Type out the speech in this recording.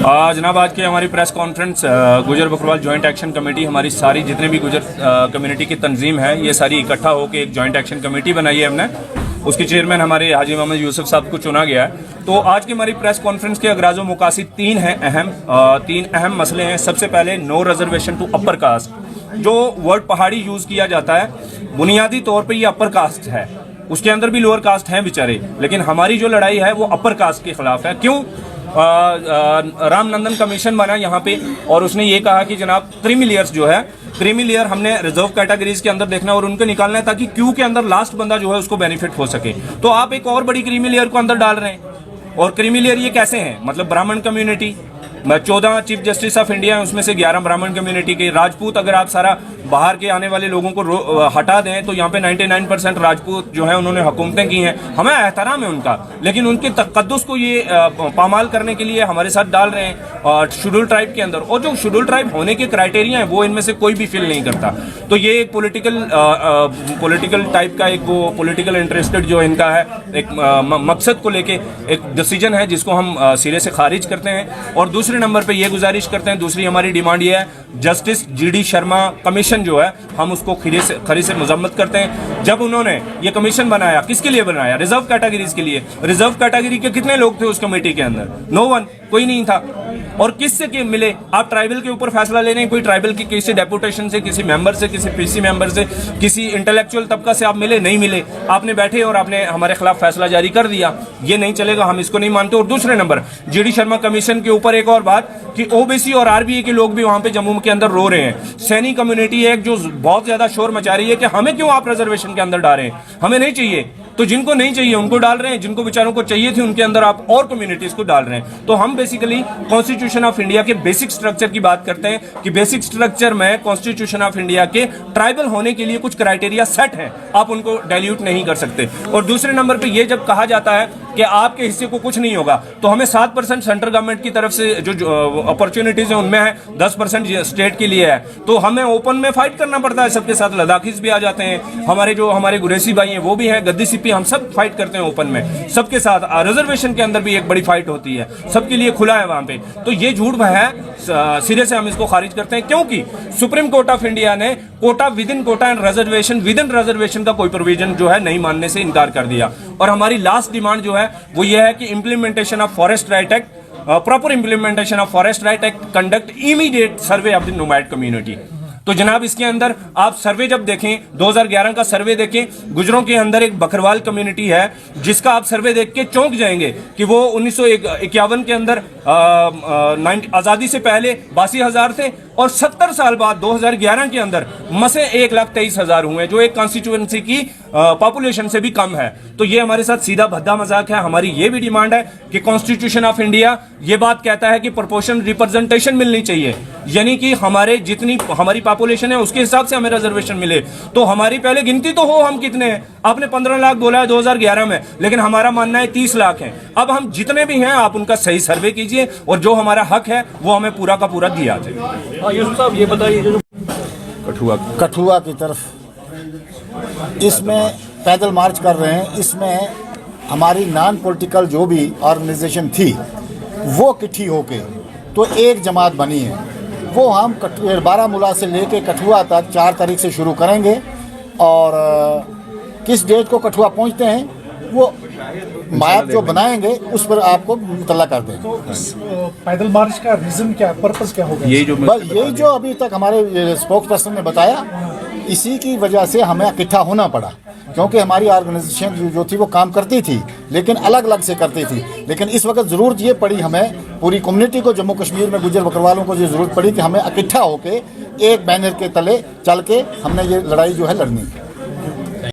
जनाब, आज की हमारी प्रेस कॉन्फ्रेंस गुजर बकरवाल जॉइंट एक्शन कमेटी, हमारी सारी जितने भी गुजर कम्युनिटी की तंजीम है, ये सारी इकट्ठा होकर एक जॉइंट एक्शन कमेटी बनाई है हमने। उसके चेयरमैन हमारे हाजी मोहम्मद यूसुफ साहब को चुना गया है। तो आज की हमारी प्रेस कॉन्फ्रेंस के अगराज व मकासिद तीन अहम मसले हैं। सबसे पहले no reservation to upper caste. जो वर्ड पहाड़ी यूज़ किया जाता है, बुनियादी तौर पर ये अपर कास्ट है, उसके अंदर भी लोअर कास्ट हैं बेचारे, लेकिन हमारी जो लड़ाई है वो अपर कास्ट के खिलाफ है। क्यों? रामनंदन कमीशन बना यहाँ पे और उसने ये कहा कि जनाब क्रीमी लेयर्स जो है, क्रीमी लेयर हमने रिजर्व कैटेगरीज के अंदर देखना और उनको निकालना है ताकि क्यू के अंदर लास्ट बंदा जो है उसको बेनिफिट हो सके। तो आप एक और बड़ी क्रीमी लेयर को अंदर डाल रहे हैं। और क्रीमी लेयर ये कैसे हैं? मतलब ब्राह्मण community, 14 chief justice of India हैं, उसमें से 11 ब्राह्मण कम्युनिटी के। राजपूत, अगर आप सारा बाहर के आने वाले लोगों को हटा दें तो यहाँ पे 99% राजपूत जो है उन्होंने हुकूमतें की हैं, हमें एहतराम है उनका, लेकिन उनके तकद्दुस को ये पामाल करने के लिए हमारे साथ डाल रहे हैं शेड्यूल ट्राइब के अंदर। और जो शेड्यूल ट्राइब होने के क्राइटेरिया हैं वो इनमें से कोई भी फिल नहीं करता। तो ये एक पॉलिटिकल टाइप का, एक वो पॉलिटिकल इंटरेस्टेड जो इनका है, एक मकसद को लेके एक डिसीजन है जिसको हम सिरे से खारिज करते हैं। और दूसरे नंबर पे ये गुजारिश करते हैं, दूसरी हमारी डिमांड ये है, जस्टिस GD शर्मा कमीशन जो है हम उसको खरी से मजम्मत करते हैं। जब उन्होंने ये कमीशन बनाया, किसके लिए बनाया? रिजर्व कैटेगरीज के लिए। रिजर्व कैटेगरी के कितने लोग थे उस कमेटी के अंदर? नो वन, कोई नहीं था। और किससे के मिले? आप ट्राइबल के ऊपर फैसला ले रहे हैं, कोई ट्राइबल की किसी डेपुटेशन से, किसी मेंबर से, किसी PC मेंबर से, किसी इंटेलेक्चुअल तबका से आप मिले? नहीं मिले। आपने बैठे और आपने हमारे खिलाफ फैसला जारी कर दिया। ये नहीं चलेगा, हम इसको नहीं मानते। और दूसरे नंबर GD शर्मा कमीशन के ऊपर एक और बात कि OBC और RBA के लोग भी वहां पे जम्मू के अंदर रो रहे हैं। सैनी कम्युनिटी है जो बहुत ज्यादा शोर मचा रही है कि हमें क्यों आप रिजर्वेशन के अंदर डाल रहे हैं, हमें नहीं चाहिए। तो जिनको नहीं चाहिए उनको डाल रहे हैं, जिनको बेचारों को चाहिए थे उनके अंदर आप और कम्युनिटीज को डाल रहे हैं। तो हम बेसिकली कॉन्स्टिट्यूशन ऑफ इंडिया के बेसिक स्ट्रक्चर की बात करते हैं कि बेसिक स्ट्रक्चर में कॉन्स्टिट्यूशन ऑफ इंडिया के ट्राइबल होने के लिए कुछ क्राइटेरिया सेट हैं, आप उनको डाइल्यूट नहीं कर सकते। और दूसरे नंबर पे ये जब कहा जाता है कि आपके हिस्से को कुछ नहीं होगा, तो हमें 7% सेंट्रल गवर्नमेंट की तरफ से जो अपॉर्चुनिटीज है उनमें है, 10% स्टेट के लिए है। तो हमें ओपन में फाइट करना पड़ता है सबके साथ। लद्दाखीज भी आ जाते हैं, हमारे गुरेसी भाई हैं वो भी हैं, गद्दी CP, हम सब फाइट करते हैं ओपन में सबके साथ। रिजर्वेशन के अंदर भी एक बड़ी फाइट होती है, सबके लिए खुला है वहां पे। तो ये झूठ है, सिरे से हम इसको खारिज करते हैं, क्योंकि सुप्रीम कोर्ट ऑफ इंडिया ने quota within quota and reservation within reservation का कोई प्रोविजन जो है नहीं मानने से इनकार कर दिया। और हमारी लास्ट डिमांड जो है वो ये है कि implementation of forest right act, proper implementation of forest right act, conduct immediate survey of the nomad community. तो जनाब इसके अंदर आप सर्वे जब देखें, 2011 का सर्वे देखें, गुजरों के अंदर एक बकरवाल कम्युनिटी है जिसका आप सर्वे देख के चौंक जाएंगे कि वो 1951 के अंदर आज़ादी से पहले 82,000 थे और 70 साल बाद 2011 के अंदर मसे 1,23,000 हुए, जो एक कॉन्स्टिट्यूएंसी की पॉपुलेशन से भी कम है। तो ये हमारे साथ सीधा भद्दा मजाक है। हमारी ये भी डिमांड है कि कॉन्स्टिट्यूशन ऑफ इंडिया ये बात कहता है कि प्रोपोर्शनल रिप्रेजेंटेशन मिलनी चाहिए, यानी कि हमारी पॉपुलेशन है उसके हिसाब से हमें रिजर्वेशन मिले। तो हमारी पहले गिनती तो हो, हम कितने हैं? आपने 15 लाख बोला है 2011 में, लेकिन हमारा मानना है 30 लाख है। अब हम जितने भी हैं आप उनका सही सर्वे कीजिए और जो हमारा हक है वो हमें पूरा का पूरा दिया जाए। यूसुफ साहब ये बताइए, जो कठुआ की तरफ इसमें पैदल मार्च कर रहे हैं, इसमें हमारी नॉन पॉलिटिकल जो भी ऑर्गेनाइजेशन थी वो इकट्ठी होके तो एक जमात बनी है। वो हम बारामूला से लेके कठुआ तक 4 तारीख से शुरू करेंगे और किस डेट को कठुआ पहुंचते हैं वो मैप जो बनाएंगे उस पर आपको मुतल्ला कर देंगे। तो पैदल मार्च का रीजन क्या, पर्पस क्या होगा? यही जो अभी तक हमारे स्पोक्स पर्सन ने बताया, इसी की वजह से हमें इकट्ठा होना पड़ा, क्योंकि हमारी ऑर्गेनाइजेशन जो थी वो काम करती थी लेकिन अलग अलग से करती थी। लेकिन इस वक्त ज़रूरत ये पड़ी हमें, पूरी कम्युनिटी को जम्मू कश्मीर में गुजर बकरवालों को ये ज़रूरत पड़ी कि हमें इकट्ठा होकर एक बैनर के तले चल के हमने ये लड़ाई जो है लड़नी है।